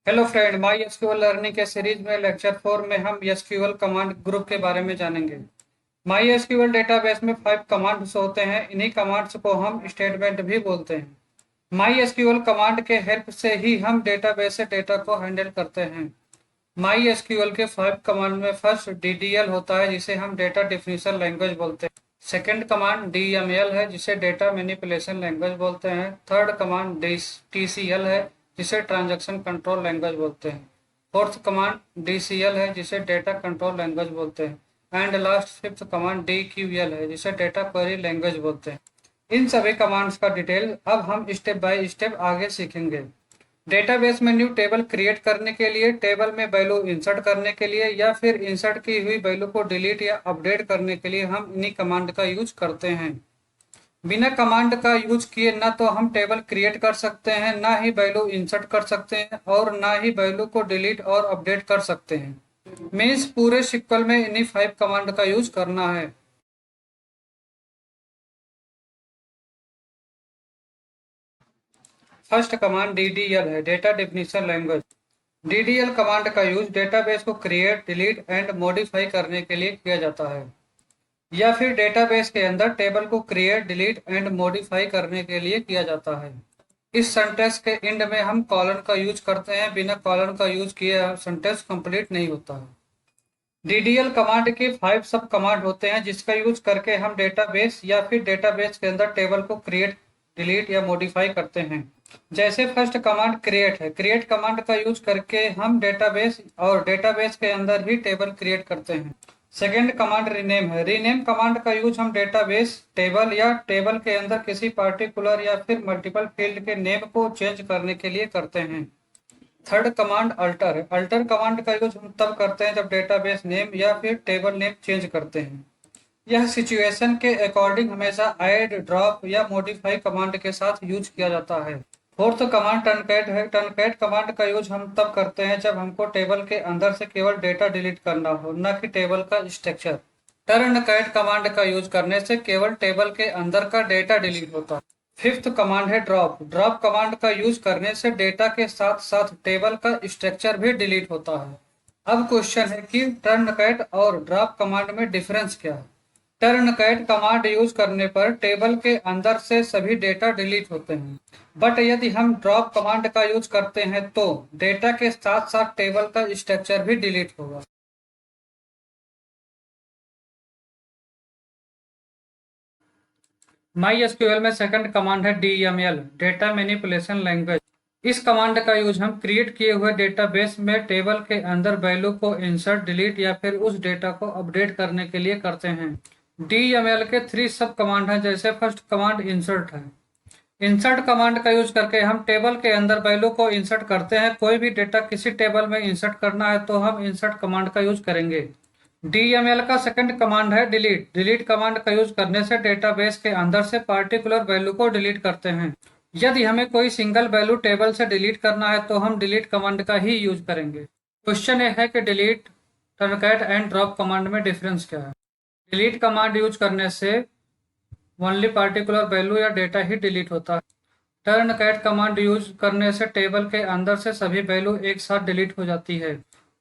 Hello friend, my SQL learning के series में lecture 4 में हम एसक्यूएल कमांड ग्रुप के बारे में जानेंगे। माई एसक्यूएल डेटाबेस में 5 कमांड्स होते हैं। इन्हीं कमांड्स को हम स्टेटमेंट भी बोलते हैं। माई एसक्यूएल कमांड के हेल्प से ही हम डेटाबेस से डेटा को हैंडल करते हैं। माई एसक्यूएल के 5 कमांड में फर्स्ट डीडीएल होता है, जिसे हम डेटा डिफिनेशन लैंग्वेज बोलते हैं। सेकेंड कमांड डीएमएल है, जिसे डेटा मैनिपुलेशन लैंग्वेज बोलते हैं। थर्ड कमांड टीसीएल है, जिसे ट्रांजैक्शन कंट्रोल लैंग्वेज बोलते हैं। फोर्थ कमांड डीसीएल है, जिसे डेटा कंट्रोल लैंग्वेज बोलते हैं। एंड लास्ट फिफ्थ कमांड डीक्यूएल है, जिसे डेटा क्वेरी लैंग्वेज बोलते हैं। इन सभी कमांड्स का डिटेल अब हम स्टेप बाय स्टेप आगे सीखेंगे। डेटाबेस में न्यू टेबल क्रिएट करने के लिए, टेबल में वैल्यू इंसर्ट करने के लिए, या फिर इंसर्ट की हुई वैल्यू को डिलीट या अपडेट करने के लिए हम इन्हीं कमांड का यूज करते हैं। बिना कमांड का यूज किए ना तो हम टेबल क्रिएट कर सकते हैं, ना ही वैल्यू इंसर्ट कर सकते हैं, और ना ही वैल्यू को डिलीट और अपडेट कर सकते हैं। मीन्स पूरे सिक्वल में इन्हीं 5 कमांड का यूज करना है। फर्स्ट कमांड डीडीएल है, data definition language. DDL command का यूज डेटाबेस को क्रिएट, डिलीट एंड मॉडिफाई करने के लिए किया जाता है, या फिर डेटाबेस के अंदर टेबल को क्रिएट, डिलीट एंड मॉडिफाई करने के लिए किया जाता है। इस सेंटेंस के एंड में हम कॉलन का यूज करते हैं। बिना कॉलन का यूज किए सेंटेंस कंप्लीट नहीं होता है। डीडीएल कमांड के 5 सब कमांड होते हैं, जिसका यूज करके हम डेटाबेस या फिर डेटाबेस के अंदर टेबल को क्रिएट, डिलीट या मॉडिफाई करते हैं। जैसे फर्स्ट कमांड क्रिएट है। क्रिएट कमांड का यूज करके हम डेटाबेस और डेटाबेस के अंदर ही टेबल क्रिएट करते हैं। सेकेंड कमांड रीनेम है। रीनेम कमांड का यूज हम डेटाबेस, टेबल या टेबल के अंदर किसी पार्टिकुलर या फिर मल्टीपल फील्ड के नेम को चेंज करने के लिए करते हैं। थर्ड कमांड अल्टर है। अल्टर कमांड का यूज हम तब करते हैं जब डेटाबेस नेम या फिर टेबल नेम चेंज करते हैं। यह सिचुएशन के अकॉर्डिंग हमेशा ऐड, ड्रॉप या मॉडिफाई कमांड के साथ यूज किया जाता है। फोर्थ कमांड टर्नकैट है। टर्नकैट कमांड का यूज हम तब करते हैं जब हमको टेबल के अंदर से केवल डेटा डिलीट करना हो, न कि टेबल का स्ट्रक्चर। टर्नकैट कमांड का यूज करने से केवल टेबल के अंदर का डेटा डिलीट होता है। फिफ्थ कमांड है ड्रॉप। ड्रॉप कमांड का यूज करने से डेटा के साथ साथ टेबल का स्ट्रक्चर भी डिलीट होता है। अब क्वेश्चन है कि टर्नकैट और ड्रॉप कमांड में डिफरेंस क्या है। टर्नकैट कमांड यूज करने पर टेबल के अंदर से सभी डेटा डिलीट होते हैं, बट यदि हम ड्रॉप कमांड का यूज करते हैं तो डेटा के साथ साथ टेबल का स्ट्रक्चर भी डिलीट होगा। माई एसक्यूएल में सेकंड कमांड है डीएमएल, डेटा मैनिपुलेशन लैंग्वेज। इस कमांड का यूज हम क्रिएट किए हुए डेटाबेस में टेबल के अंदर वैल्यू को इंसर्ट, डिलीट या फिर उस डेटा को अपडेट करने के लिए करते हैं। डीएमएल के 3 सब कमांड हैं। जैसे फर्स्ट कमांड इंसर्ट है। इंसर्ट कमांड का यूज करके हम टेबल के अंदर वैल्यू को इंसर्ट करते हैं। कोई भी डेटा किसी टेबल में इंसर्ट करना है तो हम इंसर्ट कमांड का यूज करेंगे। डीएमएल का सेकंड कमांड है डिलीट। डिलीट कमांड का यूज करने से डेटाबेस के अंदर से पार्टिकुलर वैल्यू को डिलीट करते हैं। यदि हमें कोई सिंगल वैल्यू टेबल से डिलीट करना है तो हम डिलीट कमांड का ही यूज करेंगे। क्वेश्चन ये है कि डिलीट, टर्नकैट एंड ड्रॉप कमांड में डिफरेंस क्या है। डिलीट कमांड यूज करने से ओनली पार्टिकुलर वैल्यू या डेटा ही डिलीट होता है। टर्नकैट कमांड यूज करने से टेबल के अंदर से सभी वैल्यू एक साथ डिलीट हो जाती है।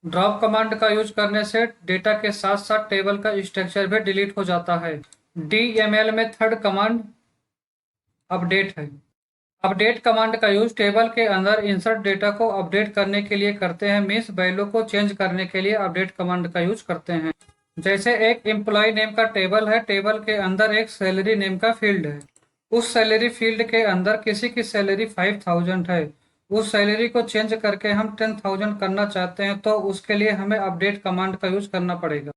ड्रॉप कमांड का यूज करने से डेटा के साथ साथ टेबल का स्ट्रक्चर भी डिलीट हो जाता है। डीएमएल में थर्ड कमांड अपडेट है। अपडेट कमांड का यूज टेबल के अंदर इंसर्ट डेटा को अपडेट करने के लिए करते हैं। मीन्स वैल्यू को चेंज करने के लिए अपडेट कमांड का यूज करते हैं। जैसे एक एम्प्लॉय नेम का टेबल है। टेबल के अंदर एक सैलरी नेम का फील्ड है। उस सैलरी फील्ड के अंदर किसी की सैलरी 5000 है। उस सैलरी को चेंज करके हम 10,000 करना चाहते हैं तो उसके लिए हमें अपडेट कमांड का यूज करना पड़ेगा।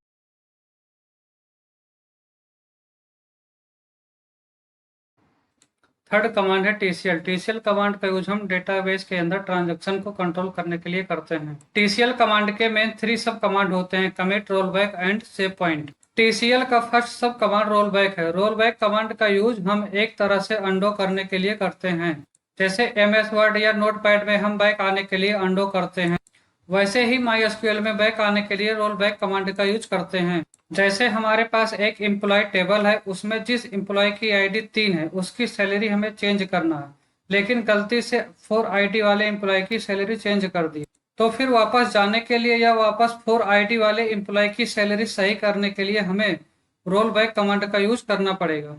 थर्ड कमांड है टीसीएल। टीसीएल कमांड का यूज हम डेटाबेस के अंदर ट्रांजैक्शन को कंट्रोल करने के लिए करते हैं। टीसीएल कमांड के मेन 3 सब कमांड होते हैं, commit, role back and save point. TCL का फर्स्ट सब कमांड रोल बैक है। रोल बैक कमांड का यूज हम एक तरह से अंडो करने के लिए करते हैं। जैसे एमएस वर्ड या नोटपैड में हम बैक आने के लिए अंडो करते हैं, वैसे ही माईएसक्यूएल में बैक आने के लिए रोल बैक कमांड का यूज करते हैं। जैसे हमारे पास एक एम्प्लॉय टेबल है, उसमें जिस एम्प्लॉय की आईडी 3 है उसकी सैलरी हमें चेंज करना है। लेकिन गलती से 4 ID वाले एम्प्लॉय की सैलरी चेंज कर दी, तो फिर वापस जाने के लिए या वापस 4 ID वाले एम्प्लॉय की सैलरी सही करने के लिए हमें रोल बैक कमांड का यूज करना पड़ेगा।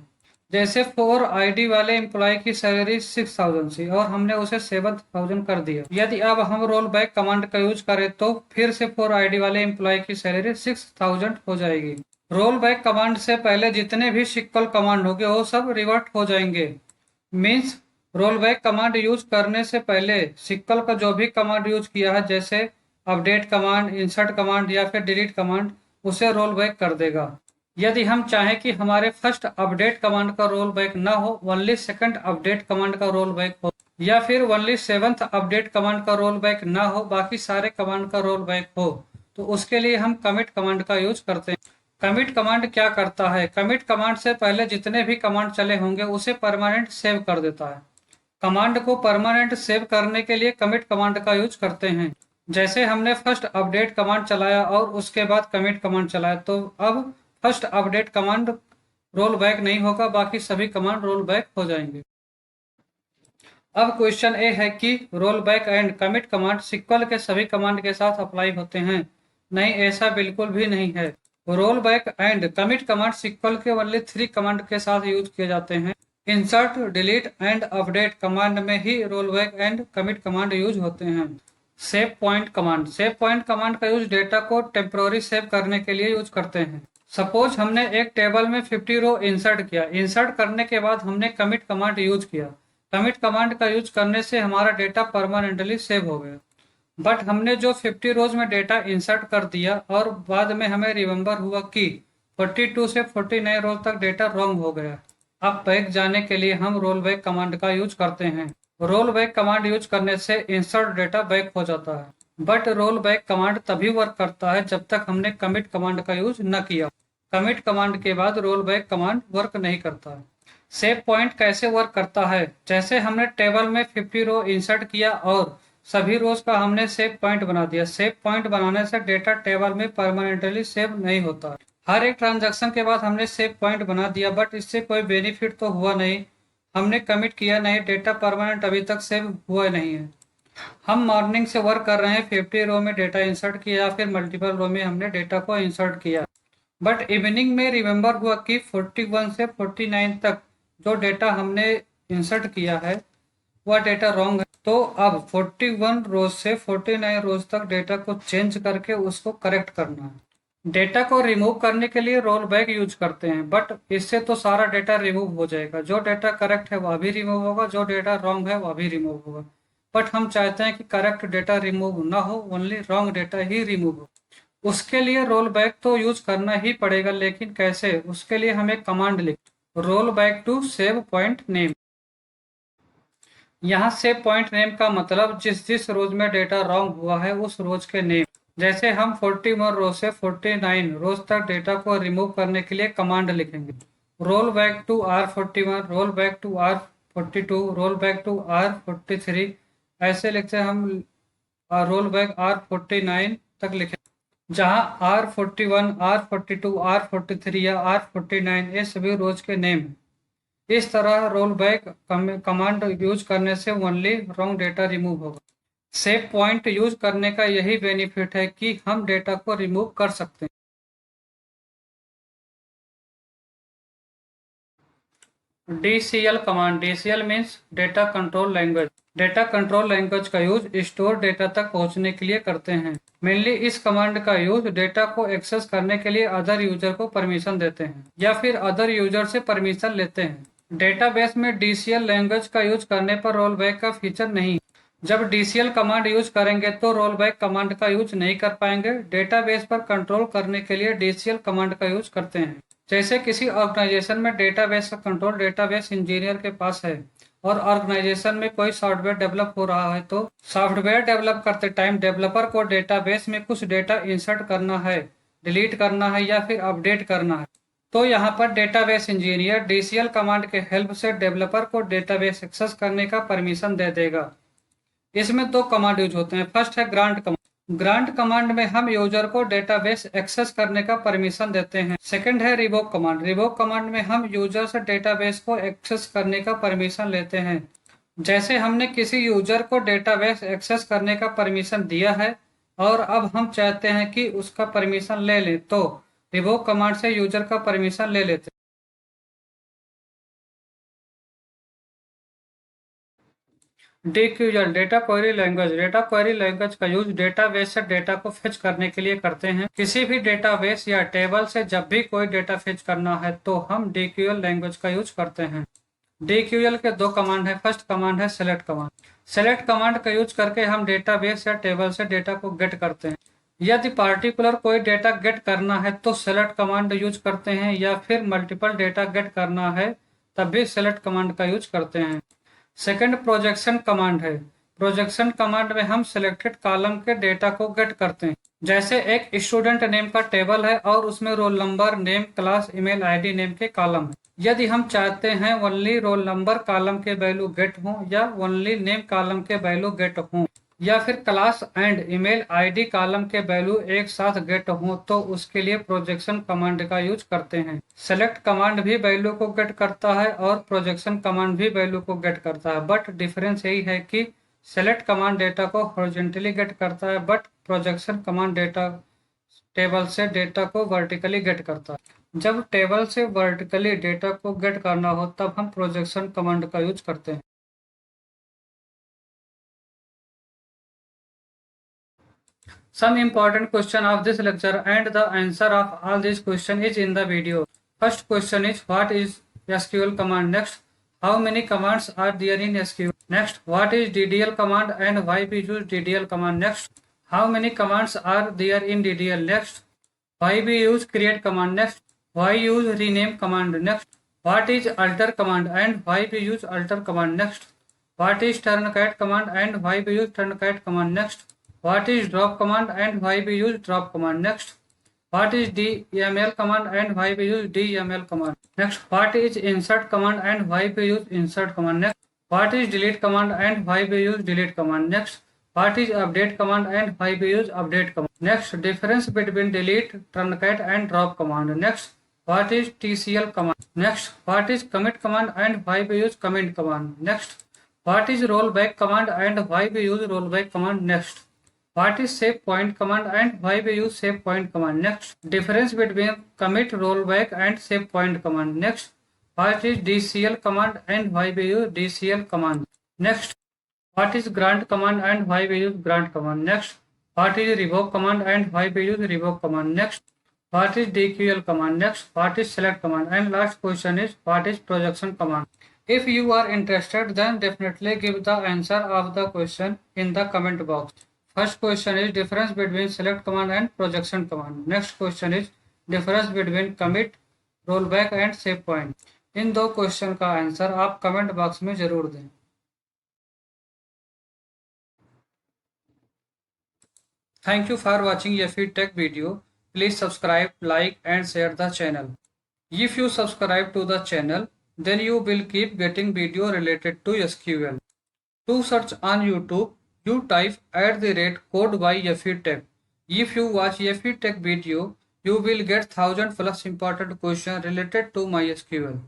जैसे 4 ID वाले एम्प्लॉय की सैलरी 6000 थी और हमने उसे 7000 कर दिया। यदि अब हम रोल बैक कमांड का यूज करें तो फिर से 4 ID वाले एम्प्लॉय की सैलरी 6000 हो जाएगी। रोल बैक कमांड से पहले जितने भी सिक्वल कमांड होंगे वो सब रिवर्ट हो जाएंगे। Means roll back command use करने से पहले सिक्वल का जो भी कमांड यूज किया है, जैसे अपडेट कमांड, इंसर्ट कमांड या फिर डिलीट कमांड, उसे रोल बैक कर देगा। यदि हम चाहें कि हमारे फर्स्ट अपडेट कमांड का रोल बैक ना हो, ओनली सेकंड अपडेट कमांड का रोल बैक हो, या फिर ओनली 7th अपडेट कमांड का रोल बैक ना हो, बाकी सारे कमांड का रोल बैक हो, तो उसके लिए हम कमिट कमांड का यूज करते हैं। कमिट कमांड क्या करता है? कमिट कमांड से पहले जितने भी कमांड चले होंगे उसे परमानेंट सेव कर देता है। कमांड को परमानेंट सेव करने के लिए कमिट कमांड का यूज करते हैं। जैसे हमने फर्स्ट अपडेट कमांड चलाया और उसके बाद कमिट कमांड चलाया, तो अब first update command roll back नहीं होगा, बाकी सभी कमांड रोल बैक हो जाएंगे। अब क्वेश्चन ए है कि roll back and commit command SQL के सभी कमांड के साथ अप्लाई होते हैं? नहीं, ऐसा बिल्कुल भी नहीं है। Roll back and commit command SQL के ओनली 3 कमांड के साथ यूज किए जाते हैं। Insert, delete and update command में ही roll back and commit command use होते हैं। Save point command, save point command का यूज डेटा को टेम्पोररी सेव करने के लिए यूज करते हैं। सपोज हमने एक टेबल में 50 रो इंसर्ट किया, इंसर्ट करने के बाद हमने कमिट कमांड यूज किया। कमिट कमांड का यूज करने से हमारा डेटा परमानेंटली सेव हो गया। बट हमने जो 50 रोज में डेटा इंसर्ट कर दिया और बाद में हमें रिमेंबर हुआ कि 42 से 49 रोज तक डेटा रॉन्ग हो गया। अब बैक जाने के लिए हम रोल बैक कमांड का यूज करते हैं। रोल बैक कमांड यूज करने से इंसर्ट डेटा बैक हो जाता है। बट रोल बैक कमांड तभी वर्क करता है जब तक हमने कमिट कमांड का यूज न किया। कमिट कमांड के बाद रोल बैक कमांड वर्क नहीं करता है। सेव पॉइंट कैसे वर्क करता है? जैसे हमने टेबल में 50 रो इंसर्ट किया और सभी रोज का हमने सेव पॉइंट बना दिया। सेव पॉइंट बनाने से डेटा टेबल में परमानेंटली सेव नहीं होता। हर एक ट्रांजैक्शन के बाद हमने सेव पॉइंट बना दिया, बट इससे कोई बेनिफिट तो हुआ नहीं। हमने कमिट किया नहीं, डेटा परमानेंट अभी तक सेव हुआ नहीं है। हम मॉर्निंग से वर्क कर रहे हैं, 50 रो में डेटा इंसर्ट किया या फिर मल्टीपल रो में हमने डेटा को इंसर्ट किया, बट इवनिंग में रिमेंबर हुआ कि 41 से 49 तक जो डेटा हमने इंसर्ट किया है वह डेटा रॉन्ग है। तो अब 41 रोज से 49 रोज तक डेटा को चेंज करके उसको करेक्ट करना है। डेटा को रिमूव करने के लिए रोल बैक यूज करते हैं, बट इससे तो सारा डेटा रिमूव हो जाएगा। जो डेटा करेक्ट है वह भी रिमूव होगा, जो डेटा रॉन्ग है वह भी रिमूव होगा। बट हम चाहते हैं कि करेक्ट डेटा रिमूव ना हो, ओनली रॉन्ग डेटा ही रिमूव हो। उसके लिए रोल बैक तो यूज करना ही पड़ेगा, लेकिन कैसे? उसके लिए हमें कमांड लिख, roll back to save point name. यहाँ सेव पॉइंट नेम का मतलब जिस जिस रोज में डेटा रॉन्ग हुआ है उस रोज के नेम। जैसे हम 41 रोज से 49 रोज तक डेटा को रिमूव करने के लिए कमांड लिखेंगे, roll back to R41, roll back to R42, roll back to R43, ऐसे लिखते हैं हम। रोल बैक R49 तक लिखें, जहां R41, R42, R43 या R49 ये सभी रोज के नेम हैं। इस तरह रोल बैक कमांड यूज करने से ओनली रॉन्ग डेटा रिमूव होगा। सेव पॉइंट यूज करने का यही बेनिफिट है कि हम डेटा को रिमूव कर सकते हैं। DCL command, DCL means data control language. Data control language का यूज स्टोर डेटा तक पहुंचने के लिए करते हैं। मेनली इस कमांड का यूज डेटा को एक्सेस करने के लिए अदर यूजर को परमिशन देते हैं या फिर अदर यूजर से परमिशन लेते हैं। डेटाबेस में DCL लैंग्वेज का यूज करने पर रोल बैक का फीचर नहीं। जब DCL कमांड यूज करेंगे तो रोल बैक कमांड का यूज नहीं कर पाएंगे। डेटाबेस पर कंट्रोल करने के लिए DCL कमांड का यूज करते हैं। जैसे किसी ऑर्गेनाइजेशन में डेटाबेस का कंट्रोल डेटाबेस इंजीनियर के पास है और ऑर्गेनाइजेशन में कोई सॉफ्टवेयर डेवलप हो रहा है, तो सॉफ्टवेयर डेवलप करते टाइम डेवलपर को डेटाबेस में कुछ डेटा इंसर्ट करना है, डिलीट करना है या फिर अपडेट करना है, तो यहाँ पर डेटाबेस इंजीनियर DCL कमांड के हेल्प से डेवलपर को डेटाबेस एक्सेस करने का परमिशन दे देगा। इसमें दो कमांड यूज होते हैं। फर्स्ट है ग्रांट कमांड। ग्रांट कमांड में हम यूजर को डेटाबेस एक्सेस करने का परमिशन देते हैं। सेकंड है रिवोक कमांड। रिवोक कमांड में हम यूजर से डेटाबेस को एक्सेस करने का परमिशन लेते हैं। जैसे हमने किसी यूजर को डेटाबेस एक्सेस करने का परमिशन दिया है और अब हम चाहते हैं कि उसका परमिशन ले लें, तो रिवोक कमांड से यूजर का परमिशन ले लेते हैं। DQL डेटा क्वेरी लैंग्वेज का यूज डेटाबेस से डेटा को फेच करने के लिए करते हैं। किसी भी डेटाबेस या टेबल से जब भी कोई डेटा फेच करना है तो हम DQL लैंग्वेज का यूज करते हैं। DQL के दो कमांड है। फर्स्ट कमांड है सेलेक्ट कमांड। सेलेक्ट कमांड का यूज करके हम डेटाबेस या टेबल से डेटा को गेट करते हैं। यदि पार्टिकुलर कोई डेटा गेट करना है तो सेलेक्ट कमांड यूज करते हैं, या फिर मल्टीपल डेटा गेट करना है तब भी सेलेक्ट कमांड का यूज करते हैं। सेकंड प्रोजेक्शन कमांड है। प्रोजेक्शन कमांड में हम सिलेक्टेड कॉलम के डेटा को गेट करते हैं। जैसे एक स्टूडेंट नेम का टेबल है और उसमें roll number, name, class, email ID name के कॉलम है। यदि हम चाहते हैं ओनली रोल नंबर कॉलम के वैल्यू गेट हों या ओनली नेम कॉलम के वैल्यू गेट हों या फिर class and email ID column के वैल्यू एक साथ गेट हों, तो उसके लिए प्रोजेक्शन कमांड का यूज करते हैं। सेलेक्ट कमांड भी वैल्यू को गेट करता है और प्रोजेक्शन कमांड भी वैल्यू को गेट करता है, बट डिफरेंस यही है कि सेलेक्ट कमांड डेटा को हॉरिजॉन्टली गेट करता है, but projection command data table से डेटा को वर्टिकली गेट करता है। जब टेबल से वर्टिकली डेटा को गेट करना हो तब हम प्रोजेक्शन कमांड का यूज करते हैं। Some important question of this lecture and the answer of all these question is in the video. First question is what is SQL command? Next, how many commands are there in SQL? Next, what is DDL command and why we use DDL command? Next, how many commands are there in DDL? Next, why we use create command? Next, why use rename command? Next, what is alter command and why we use alter command? Next, what is turncat command and why we use turncat command? Next, what is drop command and why we use drop command? Next, what is DML command and why we use DML command? Next, what is insert command and why we use insert command? Next, what is delete command and why we use delete command? Next, what is update command and why we use update command? Next, difference between delete, truncat and drop command. Next, what is TCL command? Next, what is commit command and why we use commit command? Next, what is rollback command and why we use rollback command? Next, what is save point command and why we use save point command? Next, difference between commit, rollback and save point command. Next, what is DCL command and why we use DCL command? Next, what is grant command and why we use grant command? Next, what is revoke command and why we use revoke command? Next, what is DQL command? Next, what is select command? And last question is what is projection command? If you are interested, then definitely give the answer of the question in the comment box. First question is difference between select command and projection command. Next question is difference between commit, rollback and save point. इन दो question का answer आप comment box में जरूर दें। Thank you for watching Yafi Tech video. Please subscribe, like and share the channel. If you subscribe to the channel, then you will keep getting video related to SQL. To search on YouTube, you type @code by Yafi Tech. If you watch Yafi Tech video, you will get 1000+ important questions related to MySQL.